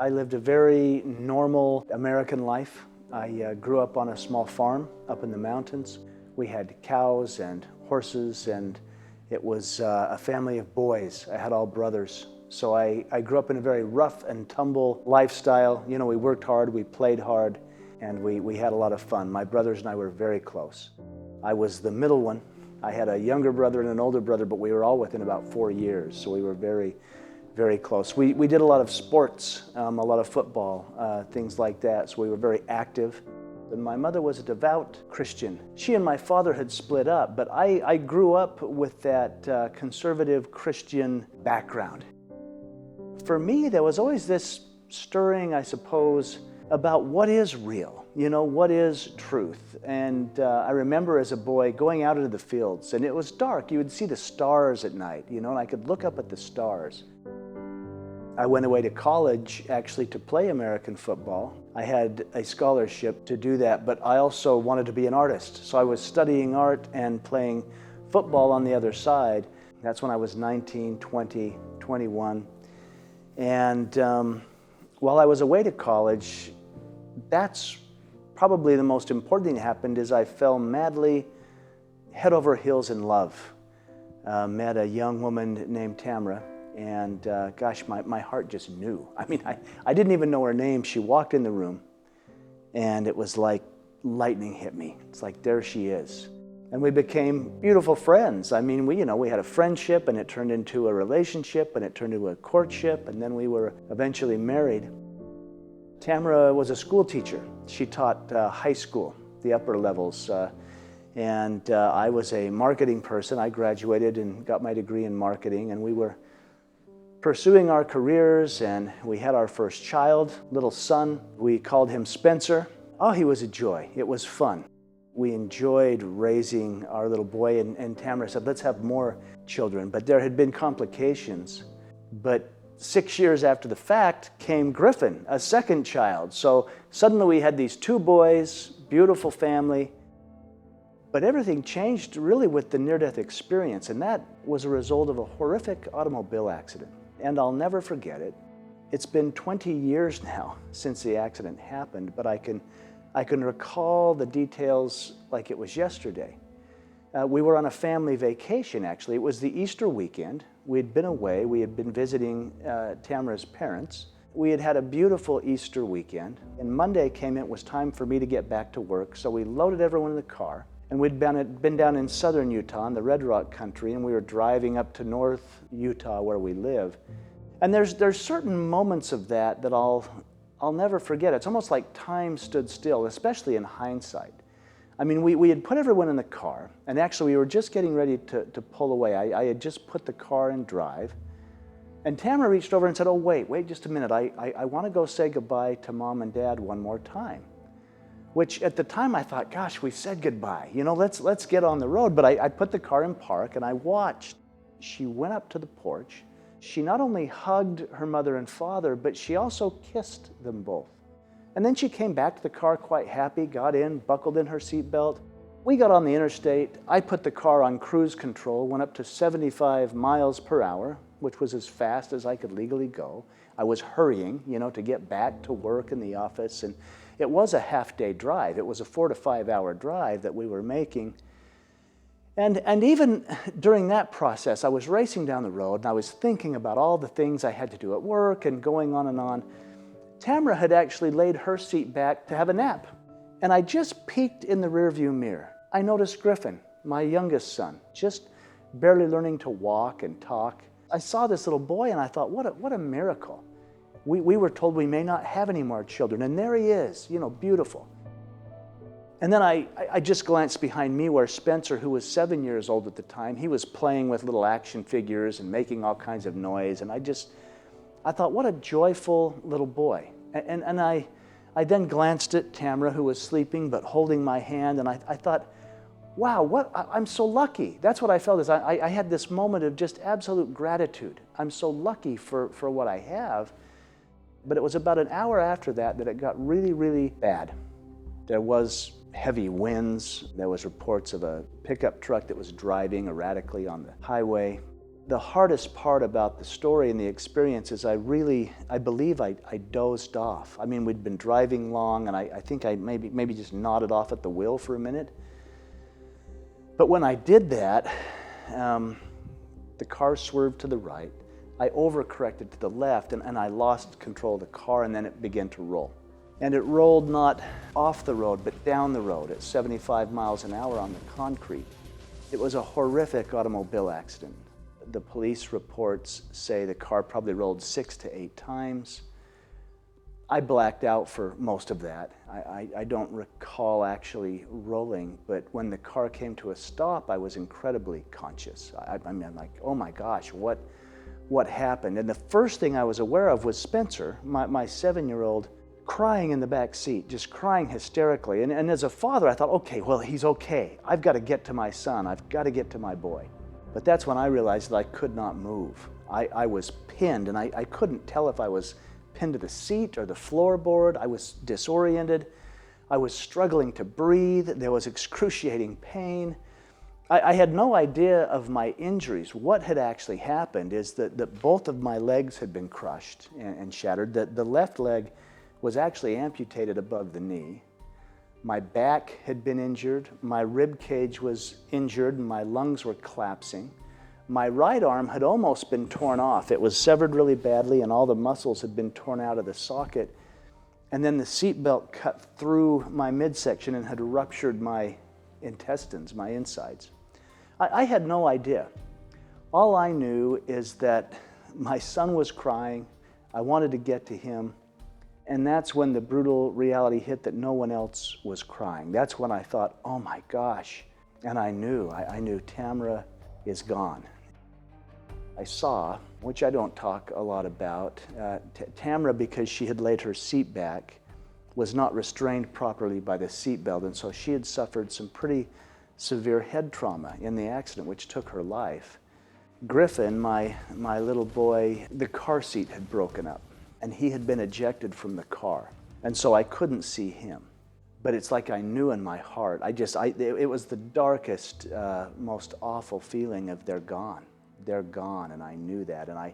I lived a very normal American life. I grew up on a small farm up in the mountains. We had cows and horses, and it was a family of boys. I had all brothers. So I grew up in a very rough and tumble lifestyle. You know, we worked hard, we played hard, and we had a lot of fun. My brothers and I were very close. I was the middle one. I had a younger brother and an older brother, but we were all within about 4 years, so we were very, very close. We did a lot of sports, a lot of football, things like that, so we were very active. And my mother was a devout Christian. She and my father had split up, but I grew up with that conservative Christian background. For me, there was always this stirring, I suppose, about what is real, you know, what is truth. And I remember as a boy going out into the fields, and it was dark. You would see the stars at night, you know, and I could look up at the stars. I went away to college actually to play American football. I had a scholarship to do that, but I also wanted to be an artist. So I was studying art and playing football on the other side. That's when I was 19, 20, 21. And while I was away to college, that's probably the most important thing that happened is I fell madly, head over heels in love. Met a young woman named Tamara. And gosh, my heart just knew. I mean, I didn't even know her name. She walked in the room, and it was like lightning hit me. It's like, there she is. And we became beautiful friends. I mean, we had a friendship, and it turned into a relationship, and it turned into a courtship, and then we were eventually married. Tamara was a school teacher. She taught high school, the upper levels, and I was a marketing person. I graduated and got my degree in marketing, and we were pursuing our careers, and we had our first child, little son. We called him Spencer. Oh, he was a joy. It was fun. We enjoyed raising our little boy, and Tamara said, let's have more children. But there had been complications. But 6 years after the fact came Griffin, a second child. So suddenly we had these 2 boys, beautiful family. But everything changed really with the near-death experience, and that was a result of a horrific automobile accident. And I'll never forget it. It's been 20 years now since the accident happened, but I can recall the details like it was yesterday. We were on a family vacation, actually. It was the Easter weekend. We had been away. We had been visiting Tamara's parents. We had had a beautiful Easter weekend, and Monday came. It was time for me to get back to work, so we loaded everyone in the car. And we'd been down in southern Utah in the Red Rock country, and we were driving up to North Utah where we live. And there's certain moments of that I'll never forget. It's almost like time stood still, especially in hindsight. I mean, we had put everyone in the car, and actually we were just getting ready to pull away. I had just put the car in drive, and Tamara reached over and said, oh, wait just a minute. I want to go say goodbye to Mom and Dad one more time. Which at the time I thought, gosh, we said goodbye. You know, let's get on the road. But I put the car in park and I watched. She went up to the porch. She not only hugged her mother and father, but she also kissed them both. And then she came back to the car quite happy, got in, buckled in her seatbelt. We got on the interstate. I put the car on cruise control, went up to 75 miles per hour, which was as fast as I could legally go. I was hurrying, you know, to get back to work in the office, and it was a half-day drive. It was a 4 to 5 hour drive that we were making. And even during that process, I was racing down the road, and I was thinking about all the things I had to do at work and going on and on. Tamara had actually laid her seat back to have a nap. And I just peeked in the rearview mirror. I noticed Griffin, my youngest son, just barely learning to walk and talk. I saw this little boy, and I thought, what a miracle. We were told we may not have any more children, and there he is, you know, beautiful. And then I just glanced behind me where Spencer, who was 7 years old at the time, he was playing with little action figures and making all kinds of noise, and I thought, what a joyful little boy. And I then glanced at Tamara, who was sleeping but holding my hand, and I thought, wow, I'm so lucky. That's what I felt. I had this moment of just absolute gratitude. I'm so lucky for what I have. But it was about an hour after that it got really, really bad. There was heavy winds. There was reports of a pickup truck that was driving erratically on the highway. The hardest part about the story and the experience is I believe I dozed off. I mean, we'd been driving long, and I think I maybe just nodded off at the wheel for a minute. But when I did that, the car swerved to the right. I overcorrected to the left, and I lost control of the car, and then it began to roll. And it rolled not off the road, but down the road at 75 miles an hour on the concrete. It was a horrific automobile accident. The police reports say the car probably rolled 6 to 8 times. I blacked out for most of that. I don't recall actually rolling, but when the car came to a stop, I was incredibly conscious. I mean, like, oh my gosh, what happened? And the first thing I was aware of was Spencer, my 7-year-old, crying in the back seat, just crying hysterically. And as a father, I thought, okay, well, he's okay. I've got to get to my son. I've got to get to my boy. But that's when I realized that I could not move. I was pinned, and I couldn't tell if I was pinned to the seat or the floorboard. I was disoriented. I was struggling to breathe. There was excruciating pain. I had no idea of my injuries. What had actually happened is that both of my legs had been crushed and shattered. The left leg was actually amputated above the knee. My back had been injured, my rib cage was injured, and my lungs were collapsing. My right arm had almost been torn off. It was severed really badly, and all the muscles had been torn out of the socket. And then the seatbelt cut through my midsection and had ruptured my intestines, my insides. I had no idea. All I knew is that my son was crying. I wanted to get to him. And that's when the brutal reality hit that no one else was crying. That's when I thought, oh my gosh. And I knew Tamara is gone. I saw, which I don't talk a lot about, Tamara, because she had laid her seat back, was not restrained properly by the seatbelt, and so she had suffered some pretty severe head trauma in the accident, which took her life. Griffin, my little boy, the car seat had broken up, and he had been ejected from the car. And so I couldn't see him. But it's like I knew in my heart. It was the darkest, most awful feeling of they're gone. They're gone, and I knew that. And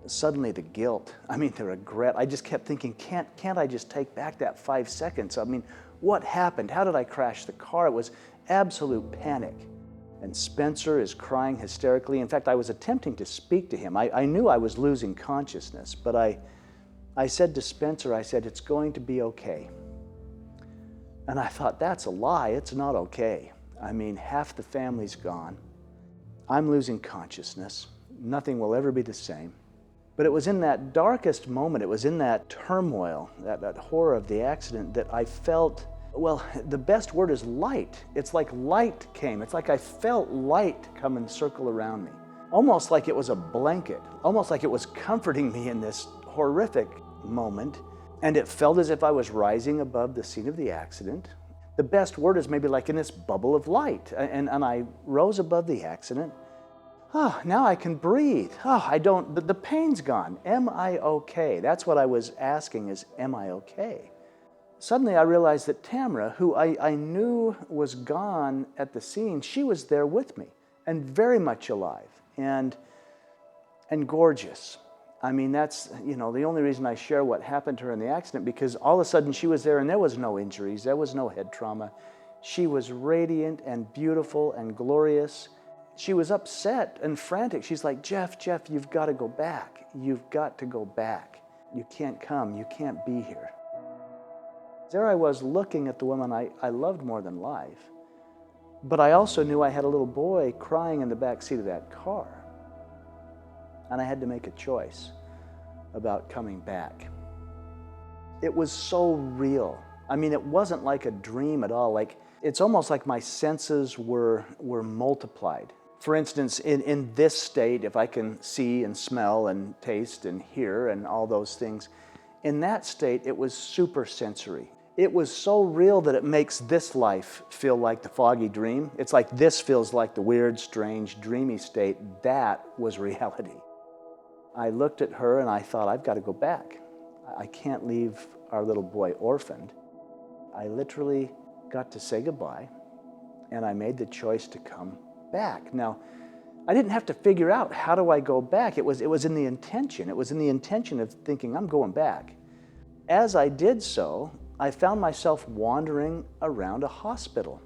suddenly the guilt, the regret, I just kept thinking, can't I just take back that 5 seconds? What happened? How did I crash the car? It was absolute panic. And Spencer is crying hysterically. In fact, I was attempting to speak to him. I knew I was losing consciousness, but I said to Spencer, I said, it's going to be okay. And I thought, that's a lie. It's not okay. Half the family's gone. I'm losing consciousness. Nothing will ever be the same. But it was in that darkest moment, it was in that turmoil, that horror of the accident, that I felt, well, the best word is light. It's like light came. It's like I felt light come and circle around me. Almost like it was a blanket. Almost like it was comforting me in this horrific moment. And it felt as if I was rising above the scene of the accident. The best word is maybe like in this bubble of light. And I rose above the accident. Oh, now I can breathe. Oh, the pain's gone. Am I okay? That's what I was asking is, am I okay? Suddenly I realized that Tamara, who I knew was gone at the scene, she was there with me and very much alive and gorgeous. That's, the only reason I share what happened to her in the accident, because all of a sudden she was there and there was no injuries, there was no head trauma. She was radiant and beautiful and glorious. She was upset and frantic. She's like, Jeff, you've got to go back. You've got to go back. You can't come. You can't be here. There I was looking at the woman I loved more than life, but I also knew I had a little boy crying in the back seat of that car, and I had to make a choice about coming back. It was so real. It wasn't like a dream at all. It's almost like my senses were multiplied. For instance, in this state, if I can see and smell and taste and hear and all those things, in that state, it was super sensory. It was so real that it makes this life feel like the foggy dream. It's like this feels like the weird, strange, dreamy state. That was reality. I looked at her and I thought, I've got to go back. I can't leave our little boy orphaned. I literally got to say goodbye, and I made the choice to come back. Now, I didn't have to figure out how do I go back. It was in the intention. It was in the intention of thinking, I'm going back. As I did so, I found myself wandering around a hospital.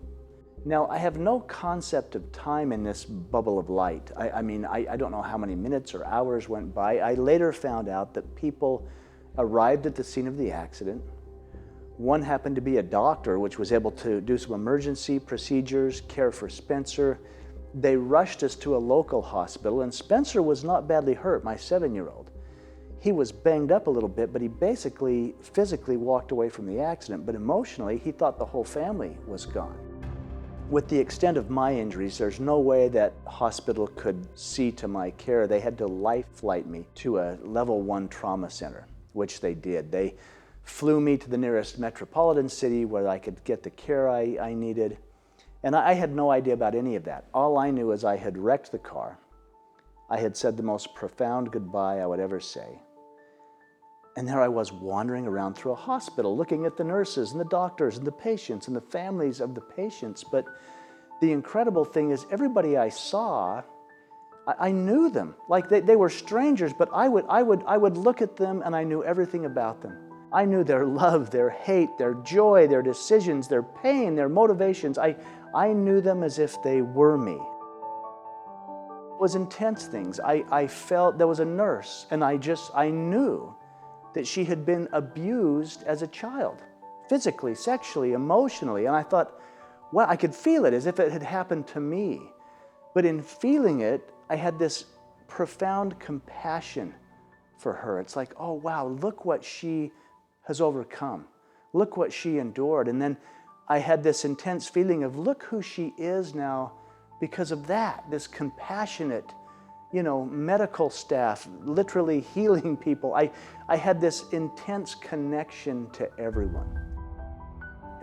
Now, I have no concept of time in this bubble of light. I don't know how many minutes or hours went by. I later found out that people arrived at the scene of the accident. One happened to be a doctor, which was able to do some emergency procedures, care for Spencer. They rushed us to a local hospital, and Spencer was not badly hurt, my 7-year-old. He was banged up a little bit, but he basically physically walked away from the accident, but emotionally, he thought the whole family was gone. With the extent of my injuries, there's no way that hospital could see to my care. They had to life flight me to a level 1 trauma center, which they did. They flew me to the nearest metropolitan city where I could get the care I needed. And I had no idea about any of that. All I knew is I had wrecked the car. I had said the most profound goodbye I would ever say. And there I was wandering around through a hospital, looking at the nurses and the doctors and the patients and the families of the patients. But the incredible thing is everybody I saw, I knew them. Like they were strangers, but I would look at them and I knew everything about them. I knew their love, their hate, their joy, their decisions, their pain, their motivations. I knew them as if they were me. It was intense things. I felt there was a nurse, and I knew that she had been abused as a child, physically, sexually, emotionally. And I thought, well, I could feel it as if it had happened to me. But in feeling it, I had this profound compassion for her. It's like, oh, wow, look what she has overcome. Look what she endured. And then I had this intense feeling of, look who she is now because of that, this compassionate, medical staff, literally healing people. I had this intense connection to everyone.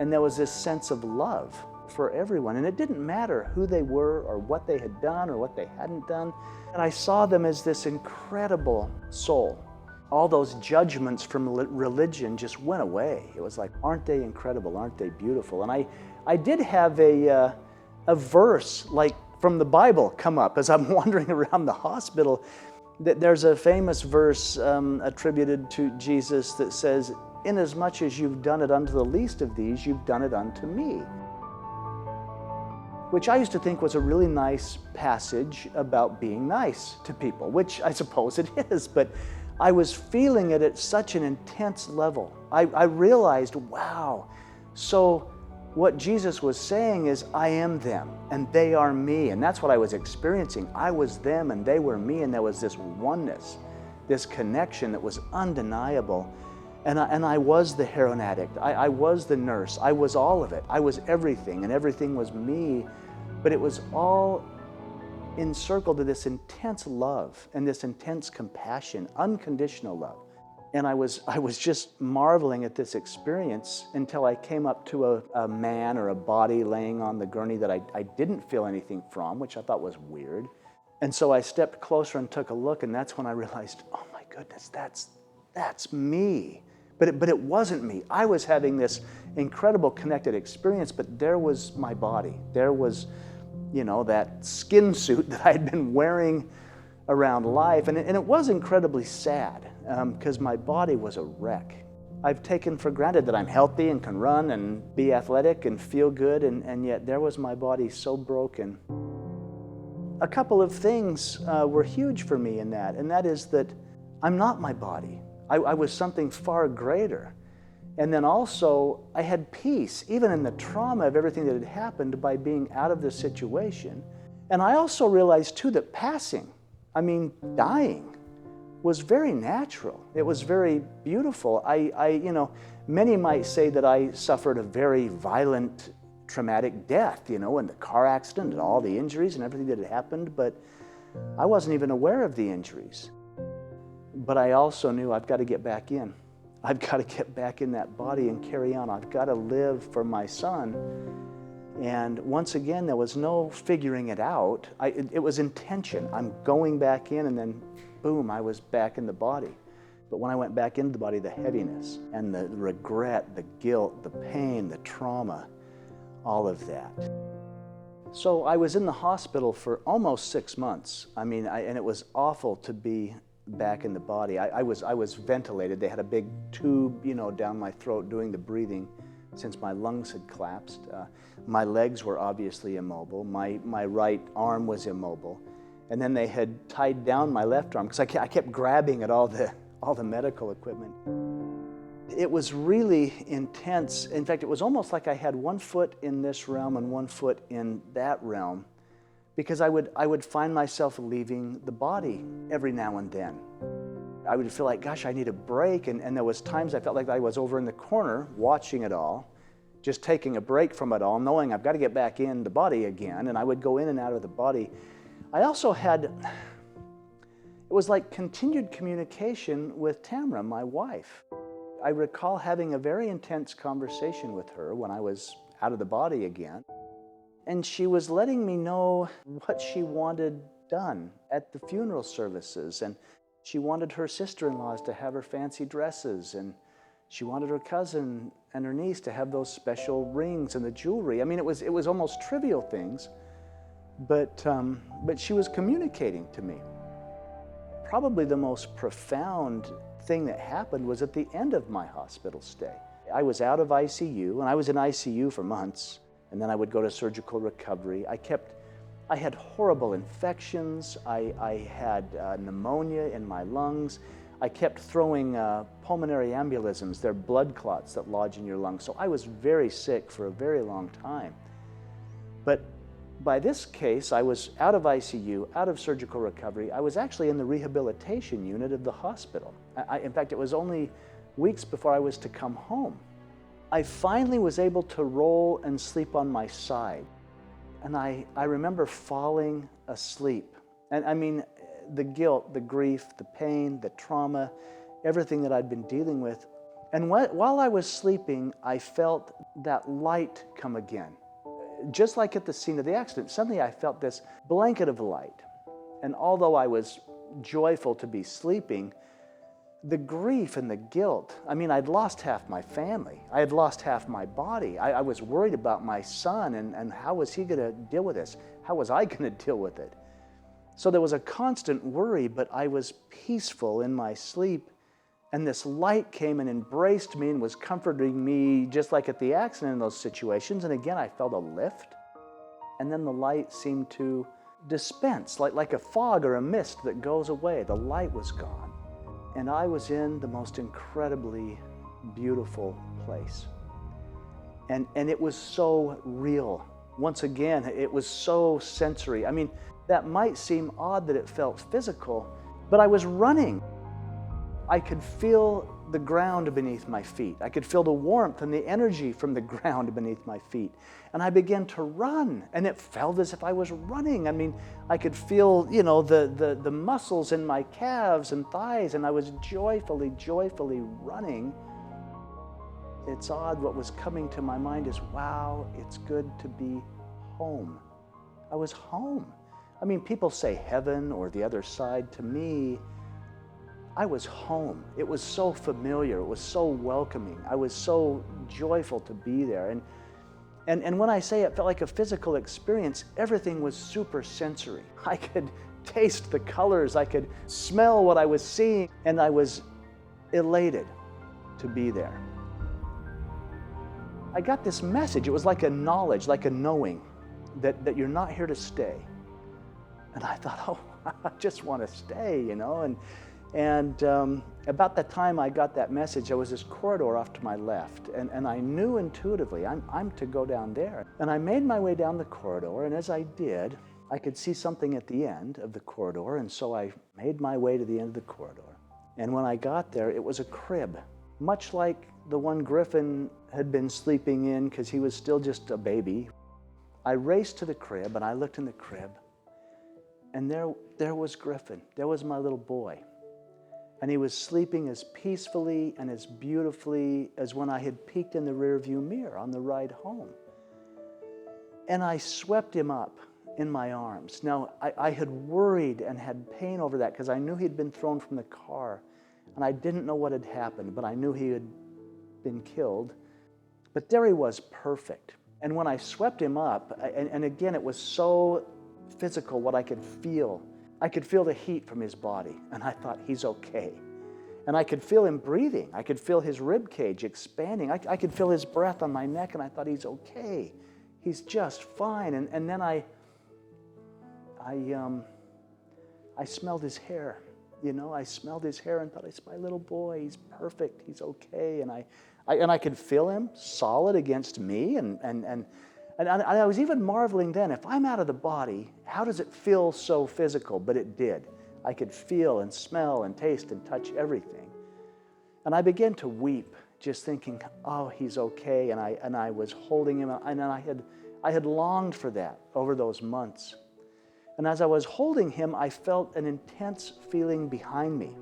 And there was this sense of love for everyone. And it didn't matter who they were or what they had done or what they hadn't done. And I saw them as this incredible soul. All those judgments from religion just went away. It was like, aren't they incredible? Aren't they beautiful? And I did have a verse like from the Bible come up as I'm wandering around the hospital. There's a famous verse attributed to Jesus that says, "Inasmuch as you've done it unto the least of these, you've done it unto me." Which I used to think was a really nice passage about being nice to people, which I suppose it is, but I was feeling it at such an intense level. I realized, wow, so what Jesus was saying is, I am them and they are me. And that's what I was experiencing. I was them and they were me. And there was this oneness, this connection that was undeniable. And I was the heroin addict. I was the nurse. I was all of it. I was everything, and everything was me. But it was all encircled to this intense love and this intense compassion, unconditional love. And I was just marveling at this experience until I came up to a man or a body laying on the gurney that I didn't feel anything from, which I thought was weird. And so I stepped closer and took a look, and that's when I realized, oh my goodness, that's me. But it wasn't me. I was having this incredible connected experience, but there was my body. There was, that skin suit that I had been wearing around life. And it was incredibly sad because my body was a wreck. I've taken for granted that I'm healthy and can run and be athletic and feel good, and yet there was my body so broken. A couple of things were huge for me in that, and that is that I'm not my body. I was something far greater. And then also, I had peace, even in the trauma of everything that had happened, by being out of the situation. And I also realized, too, that dying, was very natural. It was very beautiful. Many might say that I suffered a very violent, traumatic death, in the car accident and all the injuries and everything that had happened, but I wasn't even aware of the injuries. But I also knew I've got to get back in. I've got to get back in that body and carry on. I've got to live for my son. And once again, there was no figuring it out. It was intention. I'm going back in, and then boom, I was back in the body. But when I went back into the body, the heaviness and the regret, the guilt, the pain, the trauma, all of that. So I was in the hospital for almost 6 months. I mean, and it was awful to be back in the body. I was ventilated. They had a big tube, down my throat doing the breathing since my lungs had collapsed. My legs were obviously immobile. My right arm was immobile. And then they had tied down my left arm because I kept grabbing at all the medical equipment. It was really intense. In fact, it was almost like I had one foot in this realm and one foot in that realm, because I would find myself leaving the body every now and then. I would feel like, gosh, I need a break. And there was times I felt like I was over in the corner watching it all, just taking a break from it all, knowing I've got to get back in the body again. And I would go in and out of the body. I also had, it was like continued communication with Tamara, my wife. I recall having a very intense conversation with her when I was out of the body again. And she was letting me know what she wanted done at the funeral services. And she wanted her sister-in-laws to have her fancy dresses. And she wanted her cousin and her niece to have those special rings and the jewelry. I mean, it was almost trivial things, but she was communicating to me. Probably the most profound thing that happened was at the end of my hospital stay. I was out of ICU, and I was in ICU for months, and then I would go to surgical recovery. I had horrible infections. I had pneumonia in my lungs. I kept throwing pulmonary embolisms. They're blood clots that lodge in your lungs. So I was very sick for a very long time. But by this case, I was out of ICU, out of surgical recovery. I was actually in the rehabilitation unit of the hospital. In fact, it was only weeks before I was to come home. I finally was able to roll and sleep on my side. And I remember falling asleep. And I mean, the guilt, the grief, the pain, the trauma, everything that I'd been dealing with. And while I was sleeping, I felt that light come again. Just like at the scene of the accident, suddenly I felt this blanket of light. And although I was joyful to be sleeping, the grief and the guilt, I mean, I'd lost half my family. I had lost half my body. I was worried about my son and how was he going to deal with this? How was I going to deal with it? So there was a constant worry, but I was peaceful in my sleep. And this light came and embraced me and was comforting me just like at the accident in those situations. And again, I felt a lift. And then the light seemed to dispense, like a fog or a mist that goes away. The light was gone. And I was in the most incredibly beautiful place. And it was so real. Once again, it was so sensory. I mean, that might seem odd that it felt physical, but I was running. I could feel the ground beneath my feet. I could feel the warmth and the energy from the ground beneath my feet. And I began to run, and it felt as if I was running. I mean, I could feel, the muscles in my calves and thighs, and I was joyfully running. It's odd, what was coming to my mind is, wow, it's good to be home. I was home. I mean, people say heaven or the other side. To me, I was home. It was so familiar. It was so welcoming. I was so joyful to be there. And when I say it felt like a physical experience, everything was super sensory. I could taste the colors. I could smell what I was seeing. And I was elated to be there. I got this message. It was like a knowledge, like a knowing that you're not here to stay. And I thought, oh, I just want to stay, And about the time I got that message, there was this corridor off to my left, and I knew intuitively I'm to go down there. And I made my way down the corridor, and as I did, I could see something at the end of the corridor, and so I made my way to the end of the corridor. And when I got there, it was a crib, much like the one Griffin had been sleeping in because he was still just a baby. I raced to the crib, and I looked in the crib, and there was Griffin. There was my little boy. And he was sleeping as peacefully and as beautifully as when I had peeked in the rearview mirror on the ride home. And I swept him up in my arms. Now, I had worried and had pain over that because I knew he'd been thrown from the car. And I didn't know what had happened, but I knew he had been killed. But there he was, perfect. And when I swept him up, and again, it was so physical what I could feel. I could feel the heat from his body, and I thought, he's okay. And I could feel him breathing. I could feel his rib cage expanding. I could feel his breath on my neck, and I thought, he's okay. He's just fine. And then I smelled his hair. You know, I smelled his hair and thought, it's my little boy. He's perfect. He's okay. And I could feel him solid against me. And I was even marveling then, if I'm out of the body, how does it feel so physical? But it did. I could feel and smell and taste and touch everything. And I began to weep, just thinking, oh, he's okay. And I was holding him, and I had longed for that over those months. And as I was holding him, I felt an intense feeling behind me.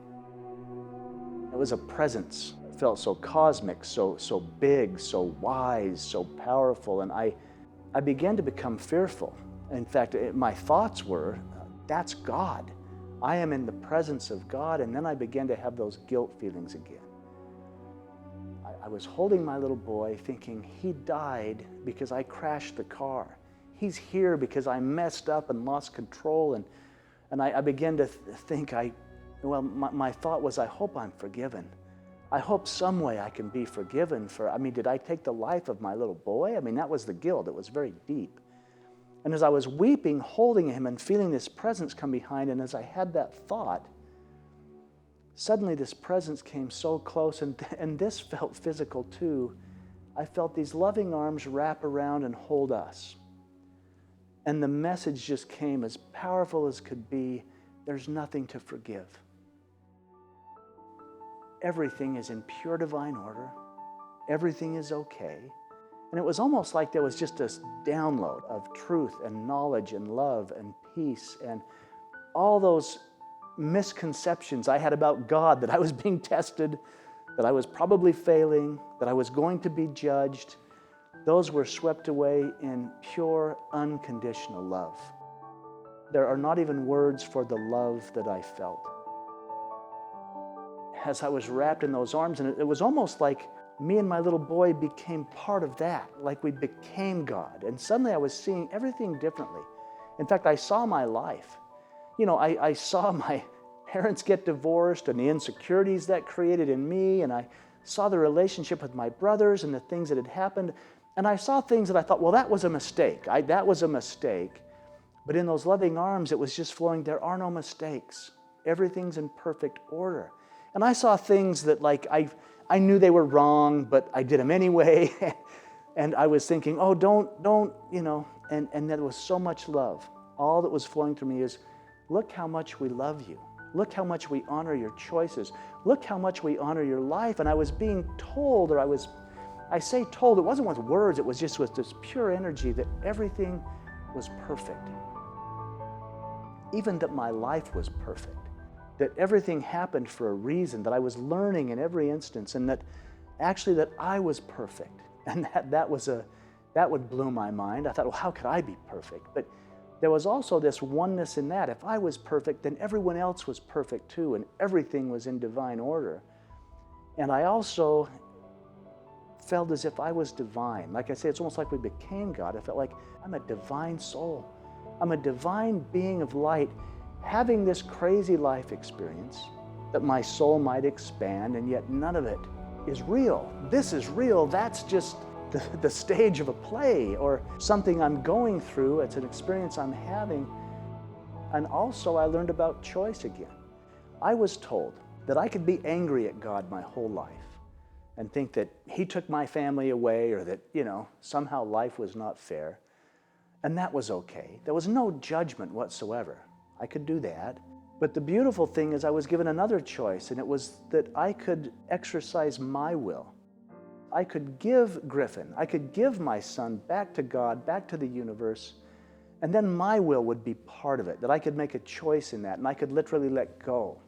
It was a presence. It felt so cosmic, so big, so wise, so powerful. And I began to become fearful. In fact, my thoughts were, that's God. I am in the presence of God. And then I began to have those guilt feelings again. I was holding my little boy thinking, he died because I crashed the car. He's here because I messed up and lost control. And I began to think, my thought was, I hope I'm forgiven. I hope some way I can be forgiven for, did I take the life of my little boy? That was the guilt. It was very deep. And as I was weeping, holding him and feeling this presence come behind, and as I had that thought, suddenly this presence came so close, and this felt physical too. I felt these loving arms wrap around and hold us. And the message just came as powerful as could be, there's nothing to forgive. Everything is in pure divine order. Everything is okay. And it was almost like there was just this download of truth and knowledge and love and peace and all those misconceptions I had about God, that I was being tested, that I was probably failing, that I was going to be judged. Those were swept away in pure, unconditional love. There are not even words for the love that I felt. As I was wrapped in those arms, and it was almost like me and my little boy became part of that, like we became God. And suddenly I was seeing everything differently. In fact, I saw my life. I saw my parents get divorced and the insecurities that created in me, and I saw the relationship with my brothers and the things that had happened. And I saw things that I thought, well, that was a mistake. That was a mistake. But in those loving arms, it was just flowing, there are no mistakes. Everything's in perfect order. And I saw things that I knew they were wrong, but I did them anyway. And I was thinking, oh, don't, and there was so much love. All that was flowing through me is, look how much we love you. Look how much we honor your choices. Look how much we honor your life. And I was being told, I say told, it wasn't with words, it was just with this pure energy that everything was perfect. Even that my life was perfect. That everything happened for a reason, that I was learning in every instance, and that actually that I was perfect. And that would blow my mind. I thought, well, how could I be perfect? But there was also this oneness in that. If I was perfect, then everyone else was perfect too, and everything was in divine order. And I also felt as if I was divine. Like I say, it's almost like we became God. I felt like I'm a divine soul. I'm a divine being of light, having this crazy life experience that my soul might expand, and yet none of it is real. This is real. That's just the stage of a play or something I'm going through. It's an experience I'm having. And also I learned about choice again. I was told that I could be angry at God my whole life and think that he took my family away, or that, somehow life was not fair. And that was okay. There was no judgment whatsoever. I could do that. But the beautiful thing is I was given another choice, and it was that I could exercise my will. I could give Griffin, I could give my son back to God, back to the universe, and then my will would be part of it, that I could make a choice in that, and I could literally let go.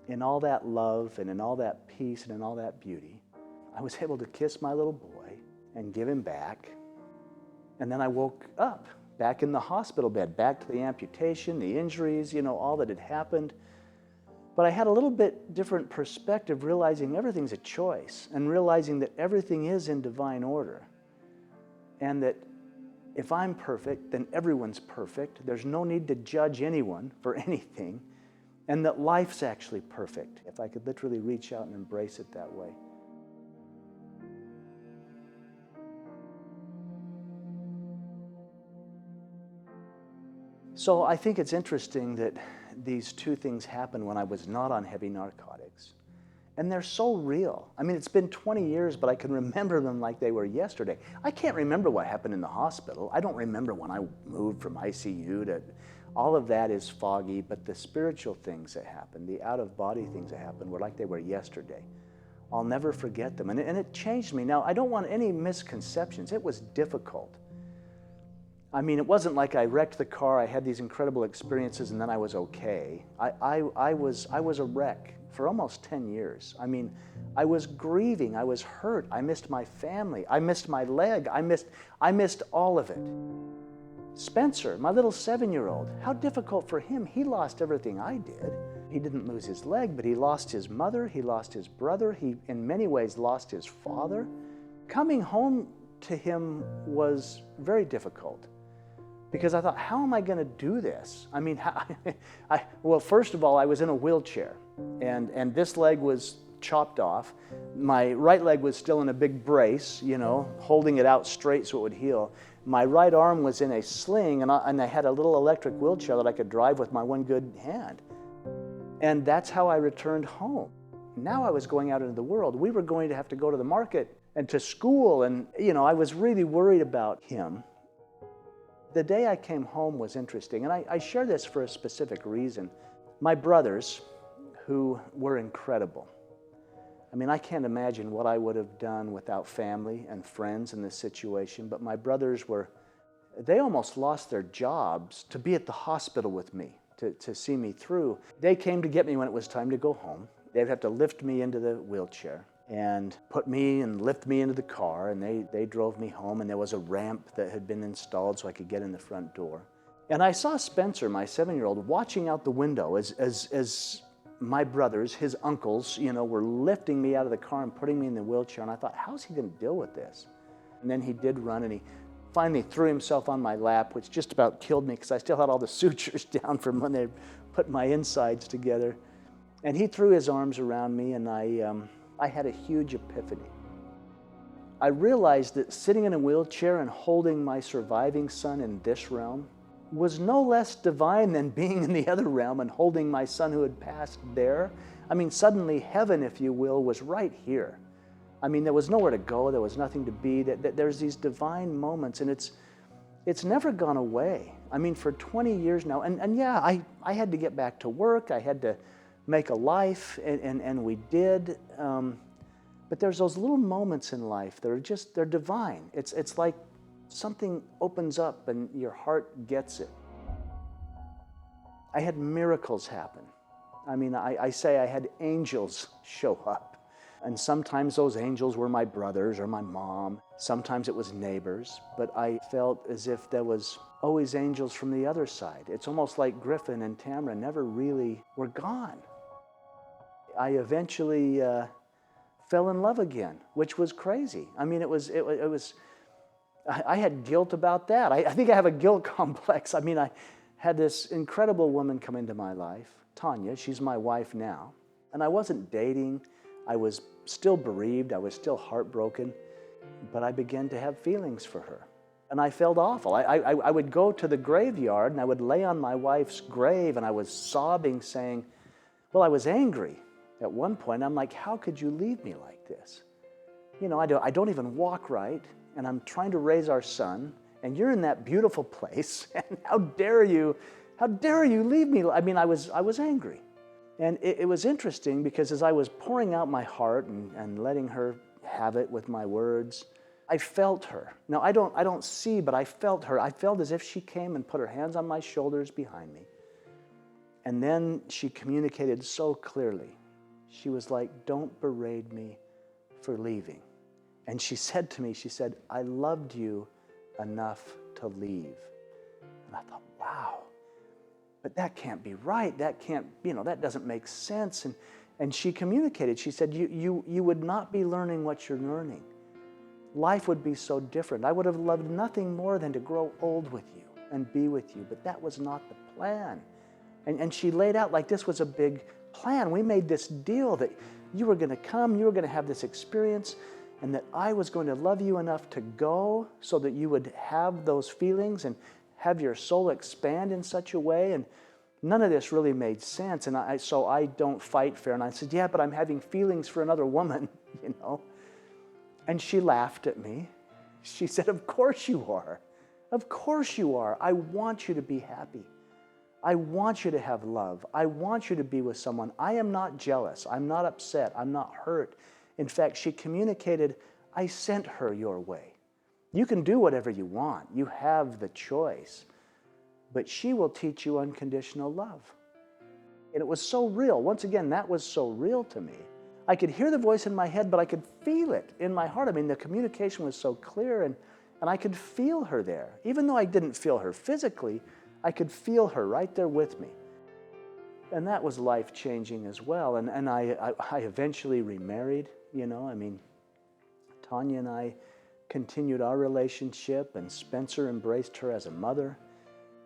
In all that love and in all that peace and in all that beauty, I was able to kiss my little boy and give him back. And then I woke up, back in the hospital bed, back to the amputation, the injuries, all that had happened. But I had a little bit different perspective, realizing everything's a choice and realizing that everything is in divine order. and that if I'm perfect, then everyone's perfect. There's no need to judge anyone for anything, and that life's actually perfect, if I could literally reach out and embrace it that way. So I think it's interesting that these two things happened when I was not on heavy narcotics. And they're so real. I mean, it's been 20 years, but I can remember them like they were yesterday. I can't remember what happened in the hospital. I don't remember when I moved from ICU to... All of that is foggy, but the spiritual things that happened, the out-of-body things that happened were like they were yesterday. I'll never forget them. And it changed me. Now, I don't want any misconceptions. It was difficult. I mean, it wasn't like I wrecked the car, I had these incredible experiences, and then I was okay. I was a wreck for almost 10 years. I mean, I was grieving, I was hurt, I missed my family, I missed my leg, I missed all of it. Spencer, my little 7-year-old, how difficult for him. He lost everything I did. He didn't lose his leg, but he lost his mother, he lost his brother, he in many ways lost his father. Coming home to him was very difficult. Because I thought, how am I going to do this? I mean, well, first of all, I was in a wheelchair, and this leg was chopped off. My right leg was still in a big brace, you know, holding it out straight so it would heal. My right arm was in a sling, and I had a little electric wheelchair that I could drive with my one good hand. And that's how I returned home. Now I was going out into the world. We were going to have to go to the market and to school, and, you know, I was really worried about him. The day I came home was interesting, and I share this for a specific reason. My brothers, who were incredible. I mean, I can't imagine what I would have done without family and friends in this situation, but my brothers they almost lost their jobs to be at the hospital with me, to see me through. They came to get me when it was time to go home. They'd have to lift me into the wheelchair and lift me into the car, and they drove me home, and there was a ramp that had been installed so I could get in the front door. And I saw Spencer, my 7-year-old, watching out the window as my brothers, his uncles, you know, were lifting me out of the car and putting me in the wheelchair, and I thought, how's he going to deal with this? And then he did run, and he finally threw himself on my lap, which just about killed me because I still had all the sutures down from when they put my insides together. And he threw his arms around me, and I had a huge epiphany. I realized that sitting in a wheelchair and holding my surviving son in this realm was no less divine than being in the other realm and holding my son who had passed there. I mean, suddenly heaven, if you will, was right here. I mean, there was nowhere to go, there was nothing to be. There's these divine moments, and it's never gone away. I mean, for 20 years now, and yeah, I had to get back to work, I had to make a life, and we did. But there's those little moments in life that are they're divine. It's like something opens up and your heart gets it. I had miracles happen. I mean, I say I had angels show up. And sometimes those angels were my brothers or my mom. Sometimes it was neighbors. But I felt as if there was always angels from the other side. It's almost like Griffin and Tamara never really were gone. I eventually fell in love again, which was crazy. I mean, it was. I had guilt about that. I think I have a guilt complex. I mean, I had this incredible woman come into my life, Tanya. She's my wife now. And I wasn't dating. I was still bereaved. I was still heartbroken. But I began to have feelings for her. And I felt awful. I would go to the graveyard, and I would lay on my wife's grave, and I was sobbing, saying, well, I was angry. At one point, I'm like, how could you leave me like this? You know, I don't even walk right, and I'm trying to raise our son, and you're in that beautiful place, and how dare you leave me? I mean, I was angry. And it was interesting because as I was pouring out my heart and letting her have it with my words, I felt her. Now, I don't see, but I felt her. I felt as if she came and put her hands on my shoulders behind me. And then she communicated so clearly. She was like, don't berate me for leaving. And she said to me, she said, I loved you enough to leave. And I thought, wow, but that can't be right. That can't, that doesn't make sense. And she communicated, she said, you would not be learning what you're learning life would be so different. I would have loved nothing more than to grow old with you and be with you, but that was not the plan. And she laid out like this was a big plan. We made this deal that you were going to come, you were going to have this experience, and that I was going to love you enough to go so that you would have those feelings and have your soul expand in such a way. And none of this really made sense. And so I don't fight fair. And I said, yeah, but I'm having feelings for another woman, you know. And she laughed at me. She said, of course you are. Of course you are. I want you to be happy. I want you to have love. I want you to be with someone. I am not jealous. I'm not upset. I'm not hurt. In fact, she communicated, I sent her your way. You can do whatever you want. You have the choice. But she will teach you unconditional love. And it was so real. Once again, that was so real to me. I could hear the voice in my head, but I could feel it in my heart. I mean, the communication was so clear, and I could feel her there. Even though I didn't feel her physically, I could feel her right there with me. And that was life-changing as well. And I eventually remarried, you know. I mean, Tanya and I continued our relationship, and Spencer embraced her as a mother.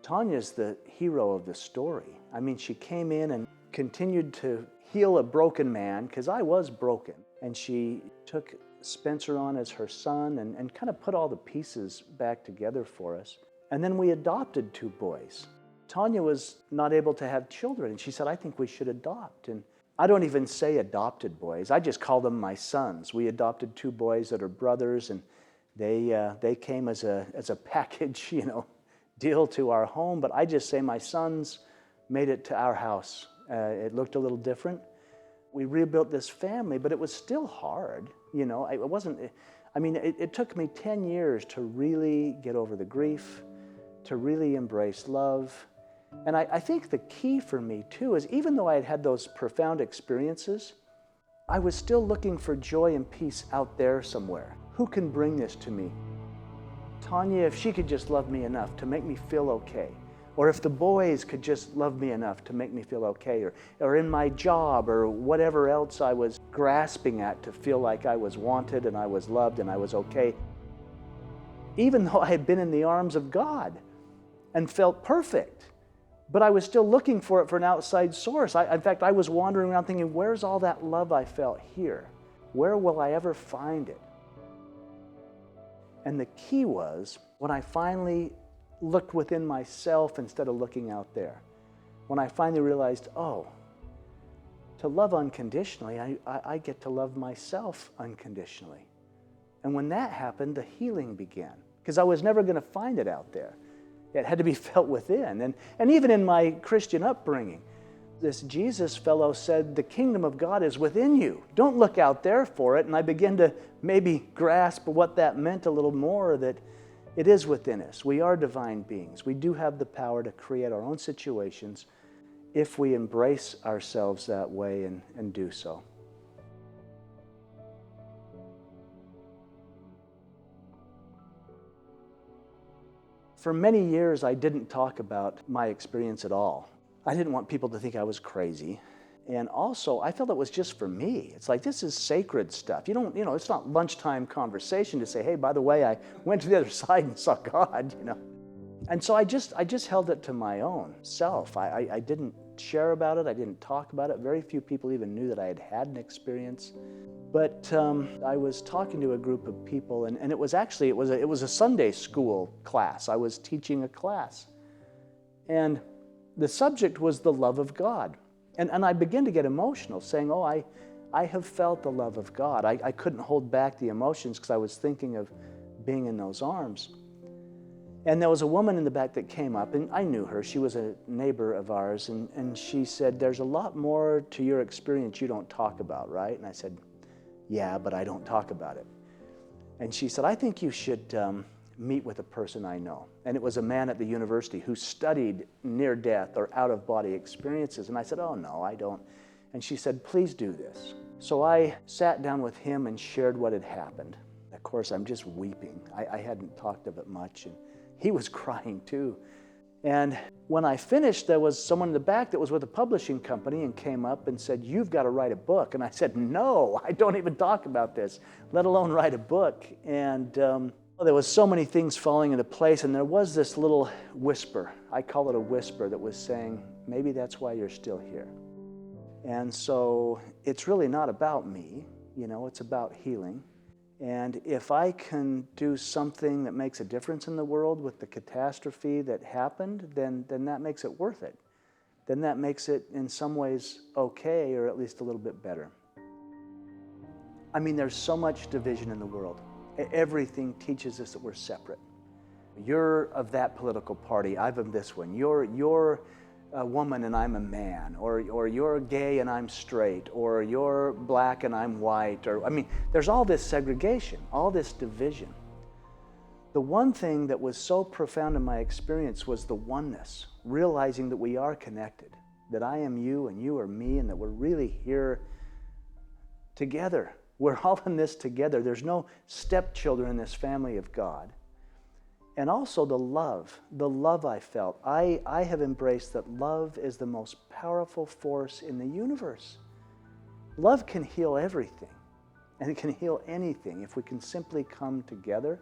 Tanya's the hero of the story. I mean, she came in and continued to heal a broken man, because I was broken. And she took Spencer on as her son and kind of put all the pieces back together for us. And then we adopted 2 boys. Tanya was not able to have children, and she said, I think we should adopt. And I don't even say adopted boys. I just call them my sons. We adopted 2 boys that are brothers, and they came as a package, you know, deal to our home. But I just say my sons made it to our house. It looked a little different. We rebuilt this family, but it was still hard. You know, it took me 10 years to really get over the grief, to really embrace love. And I think the key for me too is, even though I had had those profound experiences, I was still looking for joy and peace out there somewhere. Who can bring this to me? Tanya, if she could just love me enough to make me feel okay, or if the boys could just love me enough to make me feel okay, or in my job, or whatever else I was grasping at to feel like I was wanted and I was loved and I was okay. Even though I had been in the arms of God and felt perfect, but I was still looking for it for an outside source. In fact, I was wandering around thinking, where's all that love I felt here? Where will I ever find it? And the key was when I finally looked within myself instead of looking out there. When I finally realized, oh, to love unconditionally, I get to love myself unconditionally. And when that happened, the healing began, because I was never going to find it out there. It had to be felt within. And even in my Christian upbringing, this Jesus fellow said, the kingdom of God is within you. Don't look out there for it. And I began to maybe grasp what that meant a little more, that it is within us. We are divine beings. We do have the power to create our own situations if we embrace ourselves that way and do so. For many years, I didn't talk about my experience at all. I didn't want people to think I was crazy. And also, I felt it was just for me. It's like, this is sacred stuff. It's not lunchtime conversation to say, hey, by the way, I went to the other side and saw God, you know. And so I just held it to my own self. I didn't share about it. I didn't talk about it. Very few people even knew that I had had an experience. But I was talking to a group of people, and it was a Sunday school class. I was teaching a class. And the subject was the love of God. And I began to get emotional, saying, oh, I have felt the love of God. I couldn't hold back the emotions because I was thinking of being in those arms. And there was a woman in the back that came up, and I knew her. She was a neighbor of ours, and she said, there's a lot more to your experience you don't talk about, right? And I said, yeah, but I don't talk about it. And she said, I think you should meet with a person I know. And it was a man at the university who studied near-death or out-of-body experiences. And I said, oh, no, I don't. And she said, please do this. So I sat down with him and shared what had happened. Of course, I'm just weeping. I hadn't talked of it much, and he was crying too. And when I finished, there was someone in the back that was with a publishing company and came up and said, "You've got to write a book." And I said, "No, I don't even talk about this, let alone write a book." And there was so many things falling into place, and there was this little whisper, I call it a whisper, that was saying, maybe that's why you're still here. And so it's really not about me, it's about healing. And if I can do something that makes a difference in the world with the catastrophe that happened, then that makes it worth it. Then that makes it in some ways okay, or at least a little bit better. I mean, there's so much division in the world. Everything teaches us that we're separate. You're of that political party, I'm of this one. You're a woman and I'm a man, or you're gay and I'm straight, or you're black and I'm white, there's all this segregation, all this division. The one thing that was so profound in my experience was the oneness, realizing that we are connected, that I am you and you are me, and that we're really here together. We're all in this together. There's no stepchildren in this family of God. And also the love I felt. I have embraced that love is the most powerful force in the universe. Love can heal everything, and it can heal anything if we can simply come together.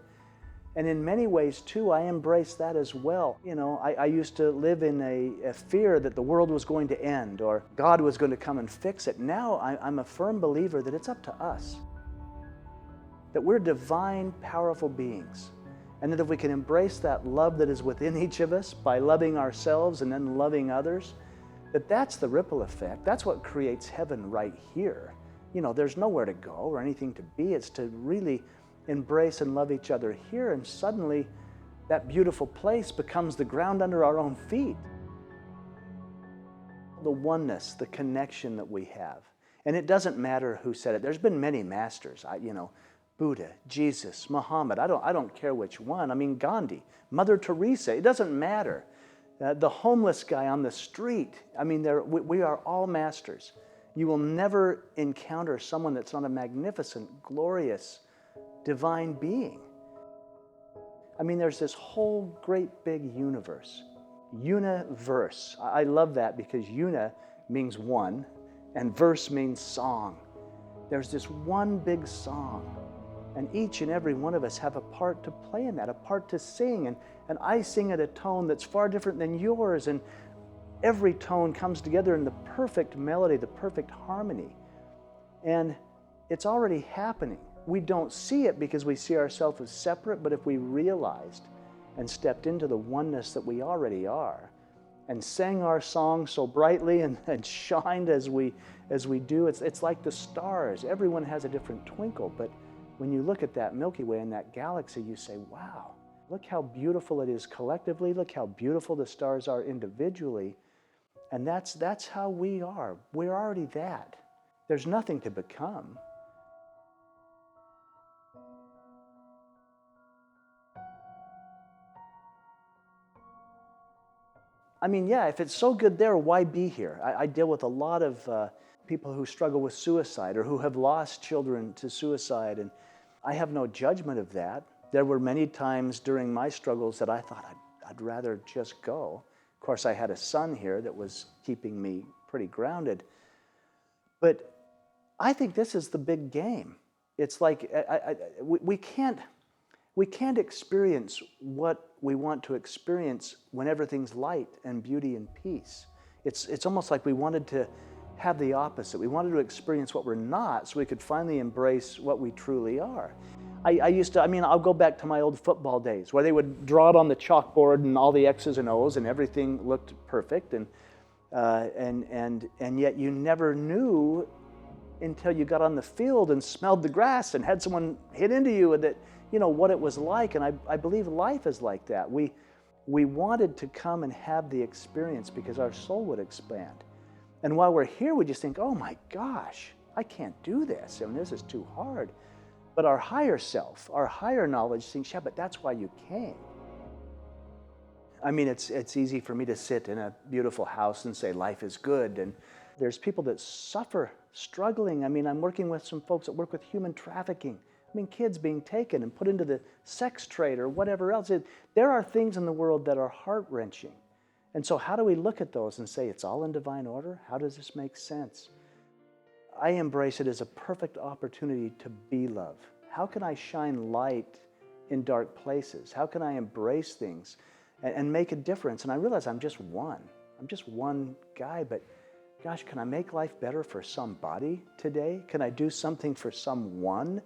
And in many ways, too, I embrace that as well. I used to live in a fear that the world was going to end or God was going to come and fix it. Now I'm a firm believer that it's up to us, that we're divine, powerful beings. And that if we can embrace that love that is within each of us by loving ourselves and then loving others, that's the ripple effect. That's what creates heaven right here. There's nowhere to go or anything to be. It's to really embrace and love each other here, and suddenly that beautiful place becomes the ground under our own feet. The oneness, the connection that we have. And it doesn't matter who said it. There's been many masters, Buddha, Jesus, Muhammad, I don't care which one. Gandhi, Mother Teresa, it doesn't matter. The homeless guy on the street, we are all masters. You will never encounter someone that's not a magnificent, glorious, divine being. There's this whole great big universe. Universe. I love that because una means one and verse means song. There's this one big song. And each and every one of us have a part to play in that, a part to sing. And I sing at a tone that's far different than yours. And every tone comes together in the perfect melody, the perfect harmony. And it's already happening. We don't see it because we see ourselves as separate, but if we realized and stepped into the oneness that we already are and sang our song so brightly and shined as we do, it's like the stars. Everyone has a different twinkle, but when you look at that Milky Way and that galaxy, you say, wow, look how beautiful it is collectively. Look how beautiful the stars are individually. And that's how we are. We're already that. There's nothing to become. If it's so good there, why be here? I deal with a lot of people who struggle with suicide or who have lost children to suicide, and I have no judgment of that. There were many times during my struggles that I thought I'd rather just go. Of course, I had a son here that was keeping me pretty grounded. But I think this is the big game. It's like we can't experience what we want to experience when everything's light and beauty and peace. It's almost like we wanted to have the opposite. We wanted to experience what we're not so we could finally embrace what we truly are. I'll go back to my old football days where they would draw it on the chalkboard and all the X's and O's and everything looked perfect, and yet you never knew until you got on the field and smelled the grass and had someone hit into you that what it was like. And I believe life is like that. We wanted to come and have the experience because our soul would expand. And while we're here, we just think, oh my gosh, I can't do this. This is too hard. But our higher self, our higher knowledge thinks, yeah, but that's why you came. It's easy for me to sit in a beautiful house and say life is good. And there's people that suffer, struggling. I'm working with some folks that work with human trafficking. Kids being taken and put into the sex trade or whatever else. There are things in the world that are heart-wrenching. And so how do we look at those and say it's all in divine order? How does this make sense? I embrace it as a perfect opportunity to be love. How can I shine light in dark places? How can I embrace things and make a difference? And I realize I'm just one. I'm just one guy, but gosh, can I make life better for somebody today? Can I do something for someone?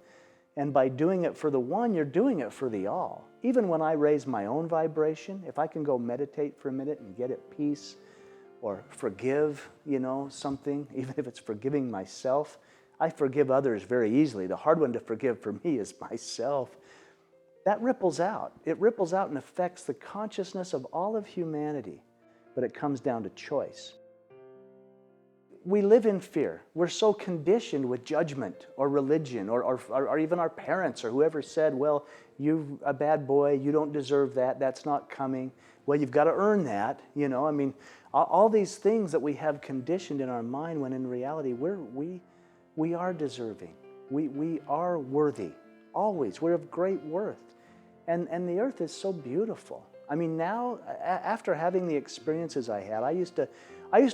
And by doing it for the one, you're doing it for the all. Even when I raise my own vibration, if I can go meditate for a minute and get at peace or forgive, something, even if it's forgiving myself, I forgive others very easily. The hard one to forgive for me is myself. That ripples out. It ripples out and affects the consciousness of all of humanity, but it comes down to choice. We live in fear. We're so conditioned with judgment or religion or even our parents or whoever said, well, you're a bad boy, you don't deserve that, that's not coming. Well, you've got to earn that, all these things that we have conditioned in our mind when in reality we are deserving. We are worthy, always. We're of great worth. And the earth is so beautiful. Now, after having the experiences I had, I used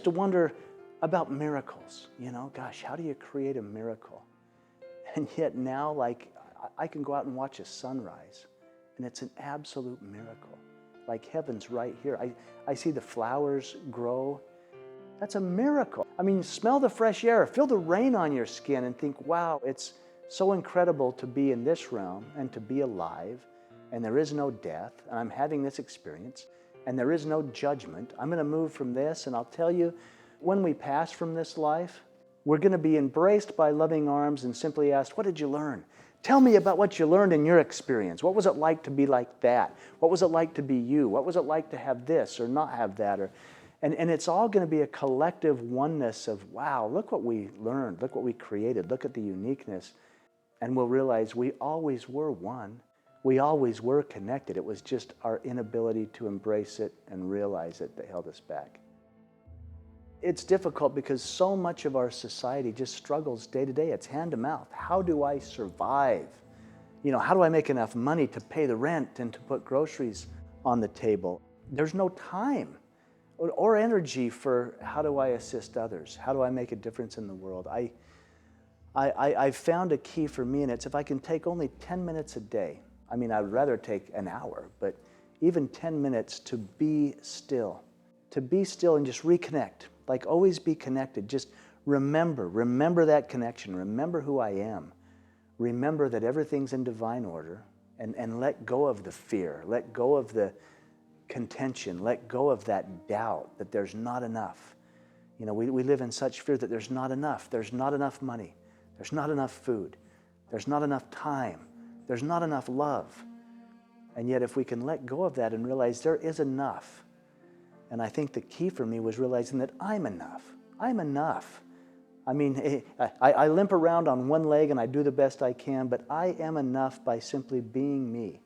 to wonder about miracles, gosh, how do you create a miracle? And yet now, I can go out and watch a sunrise, and it's an absolute miracle. Like heaven's right here. I see the flowers grow. That's a miracle. Smell the fresh air, feel the rain on your skin, and think, wow, it's so incredible to be in this realm and to be alive, and there is no death, and I'm having this experience, and there is no judgment. I'm going to move from this, and I'll tell you, when we pass from this life, we're going to be embraced by loving arms and simply asked, what did you learn? Tell me about what you learned in your experience. What was it like to be like that? What was it like to be you? What was it like to have this or not have that? And it's all going to be a collective oneness of, wow, look what we learned. Look what we created. Look at the uniqueness. And we'll realize we always were one. We always were connected. It was just our inability to embrace it and realize it that held us back. It's difficult because so much of our society just struggles day to day. It's hand to mouth. How do I survive? How do I make enough money to pay the rent and to put groceries on the table? There's no time or energy for how do I assist others? How do I make a difference in the world? I've found a key for me, and it's if I can take only 10 minutes a day. I'd rather take an hour, but even 10 minutes to be still and just reconnect. Always be connected. Just remember that connection. Remember who I am. Remember that everything's in divine order, and let go of the fear. Let go of the contention. Let go of that doubt that there's not enough. We live in such fear that there's not enough. There's not enough money. There's not enough food. There's not enough time. There's not enough love. And yet if we can let go of that and realize there is enough. And I think the key for me was realizing that I'm enough. I'm enough. I limp around on one leg and I do the best I can, but I am enough by simply being me,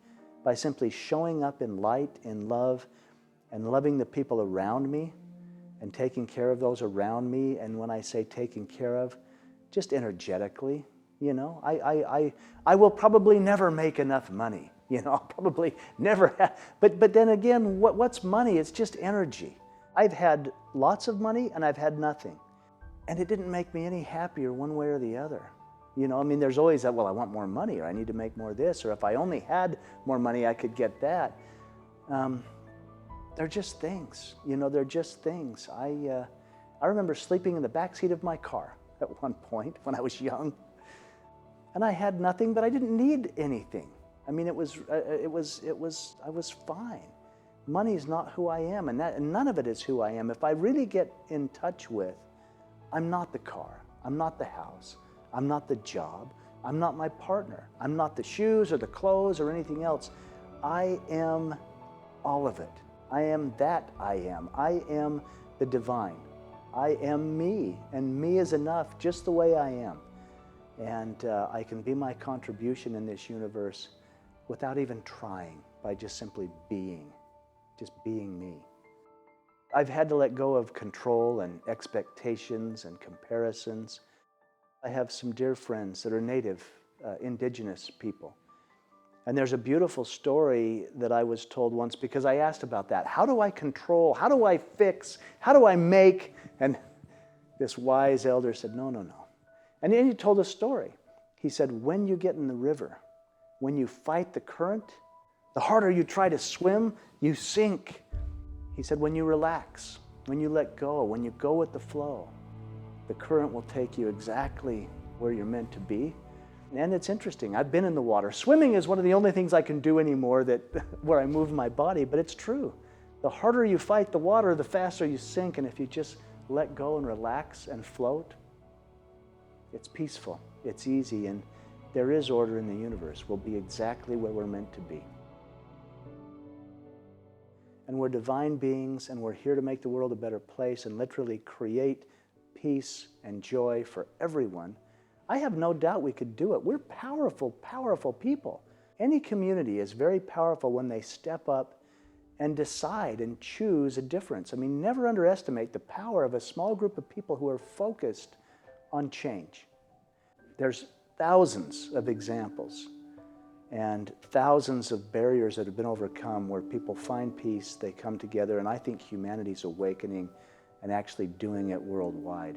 by simply showing up in light, in love, and loving the people around me and taking care of those around me. And when I say taking care of, just energetically, I will probably never make enough money. I'll probably never have. But then again, what's money? It's just energy. I've had lots of money and I've had nothing. And it didn't make me any happier one way or the other. There's always that, well, I want more money, or I need to make more of this, or if I only had more money, I could get that. They're just things. They're just things. I remember sleeping in the backseat of my car at one point when I was young. And I had nothing, but I didn't need anything. I was fine. Money is not who I am, and none of it is who I am. If I really get in touch with, I'm not the car, I'm not the house, I'm not the job, I'm not my partner, I'm not the shoes or the clothes or anything else. I am all of it. I am that I am. I am the divine. I am me, and me is enough just the way I am. And I can be my contribution in this universe without even trying, by just simply being me. I've had to let go of control and expectations and comparisons. I have some dear friends that are native, indigenous people. And there's a beautiful story that I was told once because I asked about that. How do I control? How do I fix? How do I make? And this wise elder said, no, no, no. And then he told a story. He said, when you get in the river, when you fight the current, the harder you try to swim, you sink. He said, when you relax, when you let go, when you go with the flow, the current will take you exactly where you're meant to be. And it's interesting. I've been in the water. Swimming is one of the only things I can do anymore where I move my body, but it's true. The harder you fight the water, the faster you sink. And if you just let go and relax and float, it's peaceful, it's easy, and there is order in the universe. We'll be exactly where we're meant to be. And we're divine beings, and we're here to make the world a better place and literally create peace and joy for everyone. I have no doubt we could do it. We're powerful, powerful people. Any community is very powerful when they step up and decide and choose a difference. I mean, never underestimate the power of a small group of people who are focused on change. There's thousands of examples and thousands of barriers that have been overcome where people find peace, they come together, and I think humanity's awakening and actually doing it worldwide.